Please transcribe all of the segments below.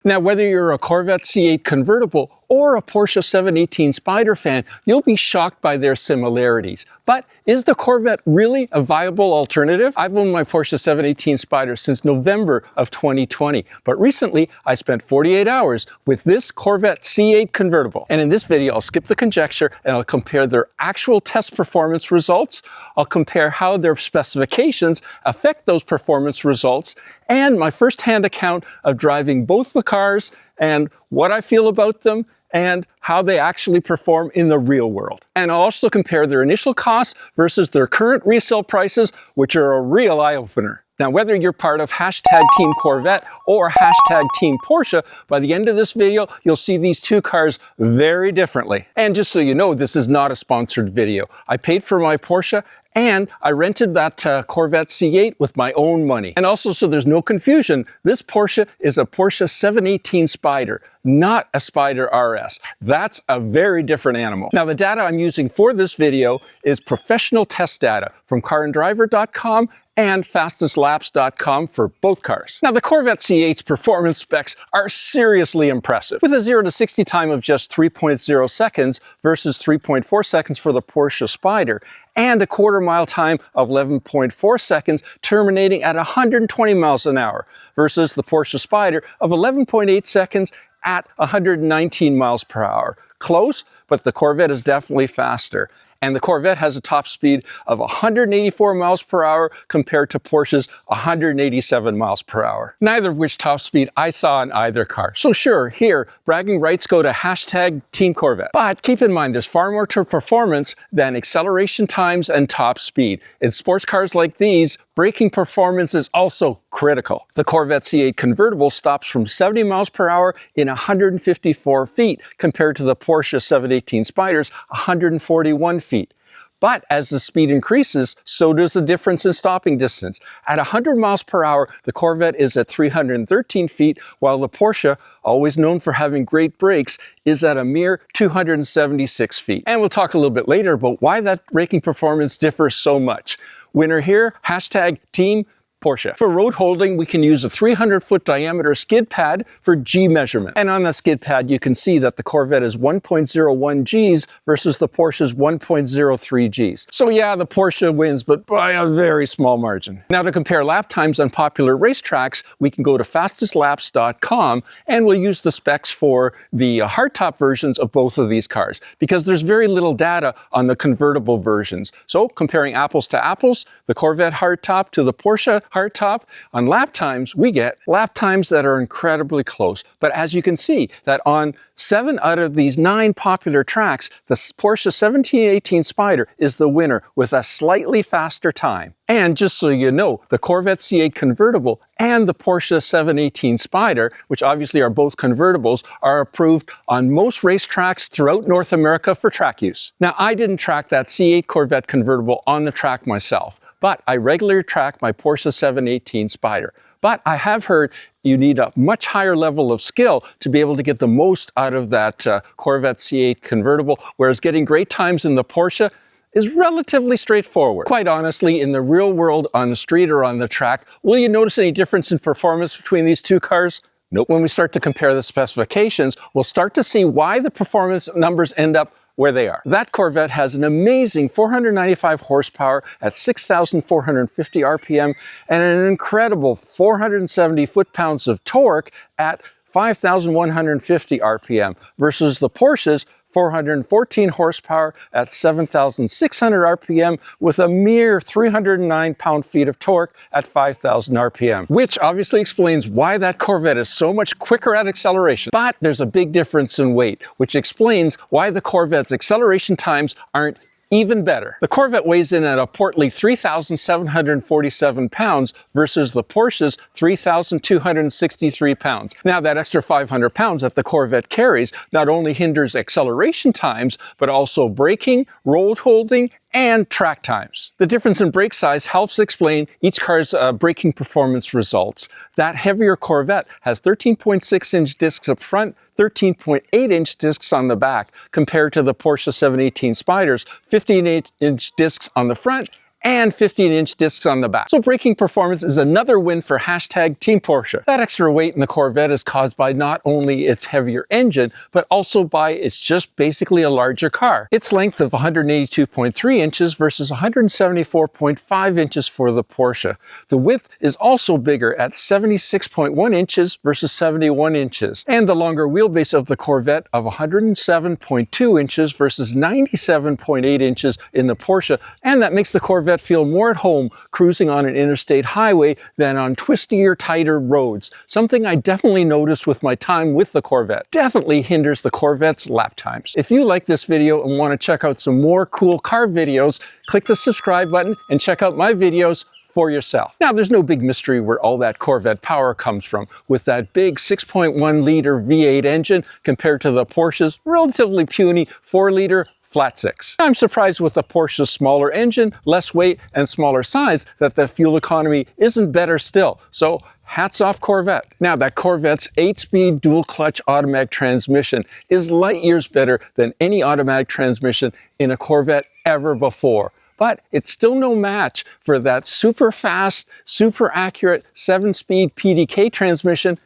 Now, whether you're a Corvette C8 Convertible or a Porsche 718 Spyder fan, you'll be shocked by their similarities. But is the Corvette really a viable alternative? I've owned my Porsche 718 Spyder since November of 2020, but recently I spent 48 hours with this Corvette C8 Convertible. And in this video, I'll skip the conjecture and I'll compare their actual test performance results. I'll compare how their specifications affect those performance results, and my first-hand account of driving both the cars and what I feel about them and how they actually perform in the real world. And I'll also compare their initial costs versus their current resale prices, which are a real eye-opener. Now, whether you're part of hashtag Team Corvette or hashtag Team Porsche, by the end of this video, you'll see these two cars very differently. And just so you know, this is not a sponsored video. I paid for my Porsche and I rented that Corvette C8 with my own money. And also, so there's no confusion, this Porsche is a Porsche 718 Spyder, not a Spyder RS. That's a very different animal. Now, the data I'm using for this video is professional test data from caranddriver.com and fastestlaps.com for both cars. Now, the Corvette C8's performance specs are seriously impressive, with a 0 to 60 time of just 3.0 seconds versus 3.4 seconds for the Porsche Spyder, and a quarter-mile time of 11.4 seconds, terminating at 120 miles an hour, versus the Porsche Spyder of 11.8 seconds at 119 miles per hour. Close, but the Corvette is definitely faster. And the Corvette has a top speed of 184 miles per hour compared to Porsche's 187 miles per hour. Neither of which top speed I saw in either car. So sure, here, bragging rights go to hashtag Team Corvette. But keep in mind, there's far more to performance than acceleration times and top speed. In sports cars like these, braking performance is also critical. The Corvette C8 Convertible stops from 70 miles per hour in 154 feet compared to the Porsche 718 Spyder's 141 feet. But as the speed increases, so does the difference in stopping distance. At 100 miles per hour, the Corvette is at 313 feet, while the Porsche, always known for having great brakes, is at a mere 276 feet. And we'll talk a little bit later about why that braking performance differs so much. Winner here, hashtag Team Porsche. For road holding, we can use a 300-foot diameter skid pad for G measurement. And on that skid pad, you can see that the Corvette is 1.01 Gs versus the Porsche's 1.03 Gs. So yeah, the Porsche wins, but by a very small margin. Now, to compare lap times on popular racetracks, we can go to fastestlaps.com and we'll use the specs for the hardtop versions of both of these cars, because there's very little data on the convertible versions. So comparing apples to apples, the Corvette hardtop to the Porsche hardtop, on lap times, we get lap times that are incredibly close. But as you can see, that on 7 out of these 9 popular tracks, the Porsche 1718 Spyder is the winner with a slightly faster time. And just so you know, the Corvette C8 Convertible and the Porsche 718 Spyder, which obviously are both convertibles, are approved on most racetracks throughout North America for track use. Now, I didn't track that C8 Corvette Convertible on the track myself, but I regularly track my Porsche 718 Spyder. But I have heard you need a much higher level of skill to be able to get the most out of that Corvette C8 Convertible, whereas getting great times in the Porsche is relatively straightforward. Quite honestly, in the real world, on the street or on the track, will you notice any difference in performance between these two cars? Nope. When we start to compare the specifications, we'll start to see why the performance numbers end up where they are. That Corvette has an amazing 495 horsepower at 6,450 RPM and an incredible 470 foot-pounds of torque at 5,150 RPM versus the Porsche's 414 horsepower at 7,600 RPM with a mere 309 pound-feet of torque at 5,000 RPM, which obviously explains why that Corvette is so much quicker at acceleration. But there's a big difference in weight, which explains why the Corvette's acceleration times aren't even better. The Corvette weighs in at a portly 3,747 pounds versus the Porsche's 3,263 pounds. Now, that extra 500 pounds that the Corvette carries not only hinders acceleration times, but also braking, road holding, and track times. The difference in brake size helps explain each car's braking performance results. That heavier Corvette has 13.6-inch discs up front, 13.8-inch discs on the back, compared to the Porsche 718 Spyder's 15-inch discs on the front and 15-inch discs on the back. So braking performance is another win for #Team Porsche. That extra weight in the Corvette is caused by not only its heavier engine, but also by it's just basically a larger car. Its length of 182.3 inches versus 174.5 inches for the Porsche. The width is also bigger at 76.1 inches versus 71 inches. And the longer wheelbase of the Corvette of 107.2 inches versus 97.8 inches in the Porsche. And that makes the Corvette feel more at home cruising on an interstate highway than on twistier, tighter roads. Something I definitely noticed with my time with the Corvette. Definitely hinders the Corvette's lap times. If you like this video and want to check out some more cool car videos, click the subscribe button and check out my videos for yourself. Now, there's no big mystery where all that Corvette power comes from, with that big 6.1 liter V8 engine compared to the Porsche's relatively puny 4-liter flat six. I'm surprised with the Porsche's smaller engine, less weight, and smaller size that the fuel economy isn't better still. So hats off Corvette. Now, that Corvette's 8-speed dual-clutch automatic transmission is light years better than any automatic transmission in a Corvette ever before. But it's still no match for that super fast, super accurate 7-speed PDK transmission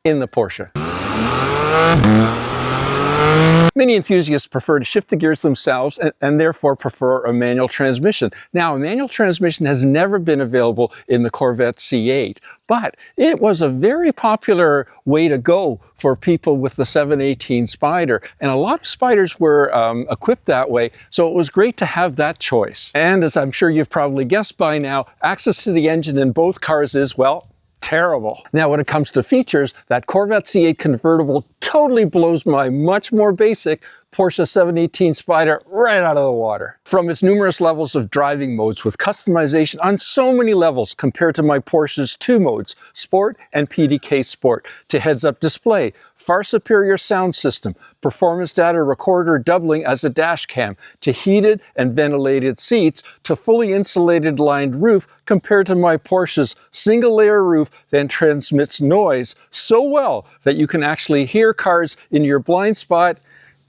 in the Porsche. Many enthusiasts prefer to shift the gears themselves and therefore prefer a manual transmission. Now, a manual transmission has never been available in the Corvette C8, but it was a very popular way to go for people with the 718 Spyder, and a lot of Spyders were equipped that way, so it was great to have that choice. And as I'm sure you've probably guessed by now, access to the engine in both cars is, well, terrible. Now, when it comes to features, that Corvette C8 Convertible totally blows my much more basic Porsche 718 Spyder right out of the water. From its numerous levels of driving modes with customization on so many levels compared to my Porsche's 2 modes, Sport and PDK Sport, to heads-up display, far superior sound system, performance data recorder doubling as a dash cam, to heated and ventilated seats, to fully insulated lined roof compared to my Porsche's single-layer roof that transmits noise so well that you can actually hear cars in your blind spot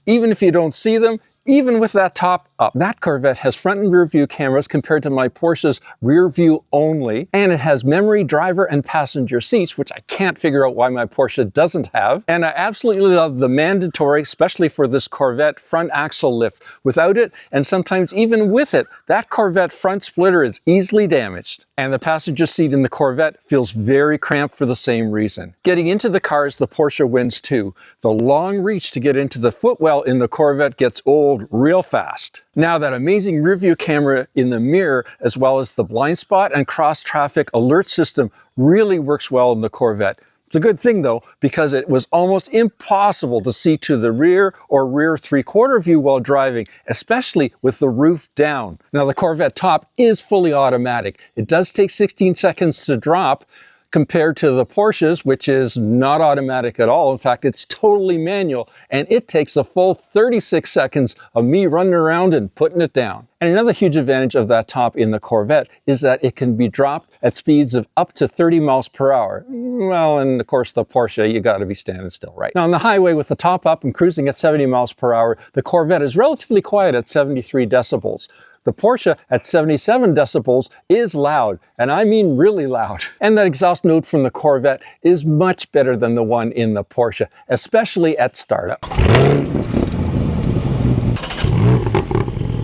even if you don't see them, even with that top up. That Corvette has front and rear view cameras compared to my Porsche's rear view only, and it has memory driver and passenger seats, which I can't figure out why my Porsche doesn't have. And I absolutely love the mandatory, especially for this Corvette, front axle lift. Without it, and sometimes even with it, that Corvette front splitter is easily damaged. And the passenger seat in the Corvette feels very cramped for the same reason. Getting into the cars, the Porsche wins too. The long reach to get into the footwell in the Corvette gets old real fast. Now, that amazing rear view camera in the mirror, as well as the blind spot and cross traffic alert system, really works well in the Corvette. It's a good thing though, because it was almost impossible to see to the rear or rear 3/4 view while driving, especially with the roof down. Now, the Corvette top is fully automatic. It does take 16 seconds to drop, compared to the Porsches, which is not automatic at all. In fact, it's totally manual, and it takes a full 36 seconds of me running around and putting it down. And another huge advantage of that top in the Corvette is that it can be dropped at speeds of up to 30 miles per hour. Well, and of course the Porsche, you gotta be standing still, right? Now, on the highway with the top up and cruising at 70 miles per hour, the Corvette is relatively quiet at 73 decibels. The Porsche at 77 decibels is loud, and I mean really loud. And that exhaust note from the Corvette is much better than the one in the Porsche, especially at startup.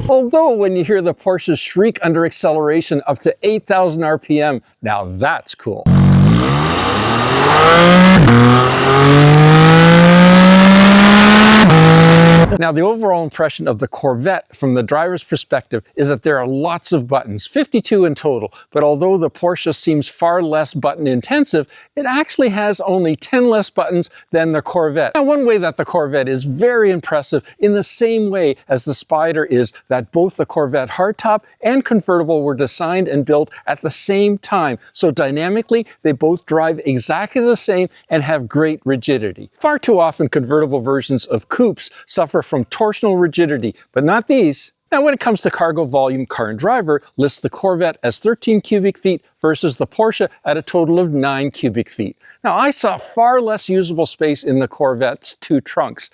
Although when you hear the Porsche shriek under acceleration up to 8,000 RPM, now that's cool. Now, the overall impression of the Corvette from the driver's perspective is that there are lots of buttons, 52 in total, but although the Porsche seems far less button intensive, it actually has only 10 less buttons than the Corvette. Now, one way that the Corvette is very impressive, in the same way as the Spyder, is that both the Corvette hardtop and convertible were designed and built at the same time, so dynamically they both drive exactly the same and have great rigidity. Far too often convertible versions of coupes suffer from torsional rigidity, but not these. Now, when it comes to cargo volume, Car and Driver lists the Corvette as 13 cubic feet versus the Porsche at a total of 9 cubic feet. Now, I saw far less usable space in the Corvette's 2 trunks.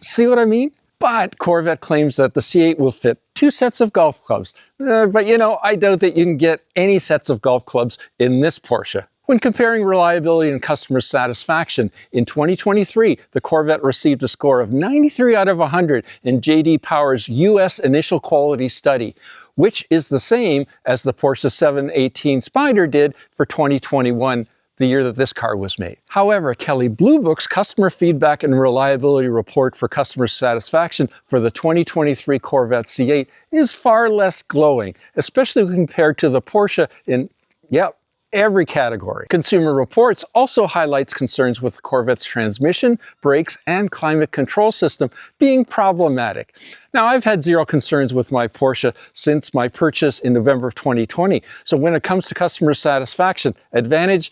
See what I mean? But Corvette claims that the C8 will fit 2 sets of golf clubs. But you know, I doubt that you can get any sets of golf clubs in this Porsche. When comparing reliability and customer satisfaction, in 2023, the Corvette received a score of 93 out of 100 in J.D. Power's U.S. Initial Quality Study, which is the same as the Porsche 718 Spyder did for 2021, the year that this car was made. However, Kelley Blue Book's Customer Feedback and Reliability Report for Customer Satisfaction for the 2023 Corvette C8 is far less glowing, especially when compared to the Porsche in, every category. Consumer Reports also highlights concerns with the Corvette's transmission, brakes, and climate control system being problematic. Now, I've had zero concerns with my Porsche since my purchase in November of 2020. So when it comes to customer satisfaction, advantage,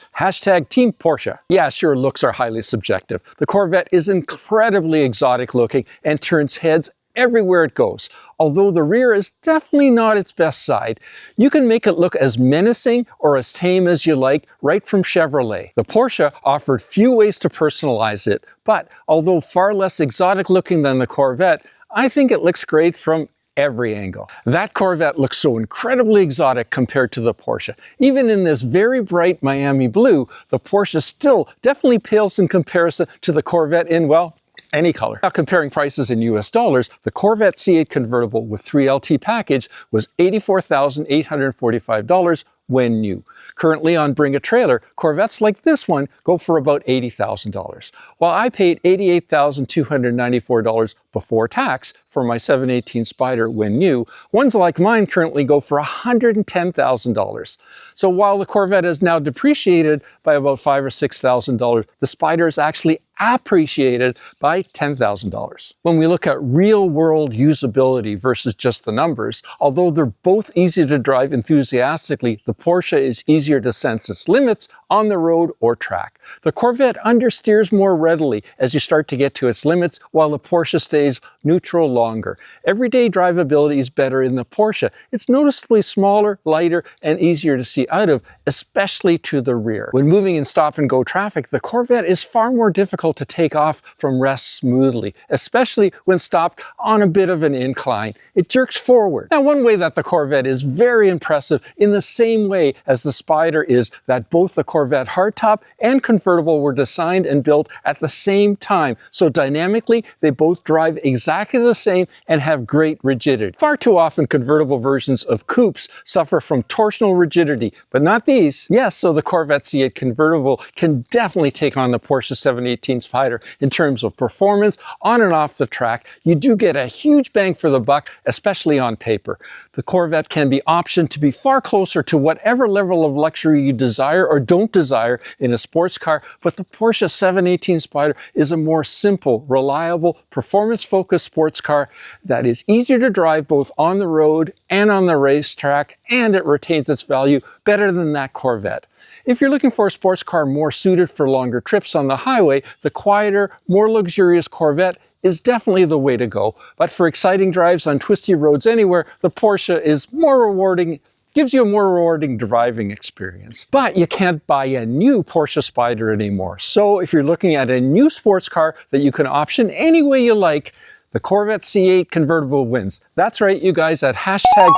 #Team Porsche. Yeah, sure, looks are highly subjective. The Corvette is incredibly exotic looking and turns heads everywhere it goes. Although the rear is definitely not its best side, you can make it look as menacing or as tame as you like right from Chevrolet. The Porsche offered few ways to personalize it, but although far less exotic looking than the Corvette, I think it looks great from every angle. That Corvette looks so incredibly exotic compared to the Porsche. Even in this very bright Miami blue, the Porsche still definitely pales in comparison to the Corvette in, well, any color. Now, comparing prices in US dollars, the Corvette C8 Convertible with 3LT package was $84,845 when new. Currently on Bring a Trailer, Corvettes like this one go for about $80,000, while I paid $88,294 before tax for my 718 Spyder when new. Ones like mine currently go for $110,000. So while the Corvette is now depreciated by about $5,000 or $6,000, the Spyder is actually appreciated by $10,000. When we look at real-world usability versus just the numbers, although they're both easy to drive enthusiastically, the Porsche is easier to sense its limits on the road or track. The Corvette understeers more readily as you start to get to its limits, while the Porsche stays neutral longer. Everyday drivability is better in the Porsche. It's noticeably smaller, lighter, and easier to see out of, especially to the rear. When moving in stop-and-go traffic, the Corvette is far more difficult to take off from rest smoothly, especially when stopped on a bit of an incline. It jerks forward. Now, one way that the Corvette is very impressive, in the same way as the Spyder, is that both the Corvette hardtop and convertible were designed and built at the same time. So dynamically, they both drive exactly the same and have great rigidity. Far too often, convertible versions of coupes suffer from torsional rigidity, but not these. Yes, so the Corvette C8 Convertible can definitely take on the Porsche 718 Spyder in terms of performance on and off the track. You do get a huge bang for the buck, especially on paper. The Corvette can be optioned to be far closer to whatever level of luxury you desire or don't desire in a sports car, but the Porsche 718 Spyder is a more simple, reliable, performance-focused sports car that is easier to drive both on the road and on the racetrack, and it retains its value better than that Corvette. If you're looking for a sports car more suited for longer trips on the highway, the quieter, more luxurious Corvette is definitely the way to go. But for exciting drives on twisty roads anywhere, the Porsche is more rewarding, gives you a more rewarding driving experience. But you can't buy a new Porsche Spyder anymore. So if you're looking at a new sports car that you can option any way you like, the Corvette C8 Convertible wins. That's right, you guys, at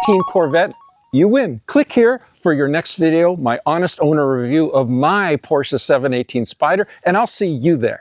#Team Corvette, you win. Click here for your next video, my honest owner review of my Porsche 718 Spyder, and I'll see you there.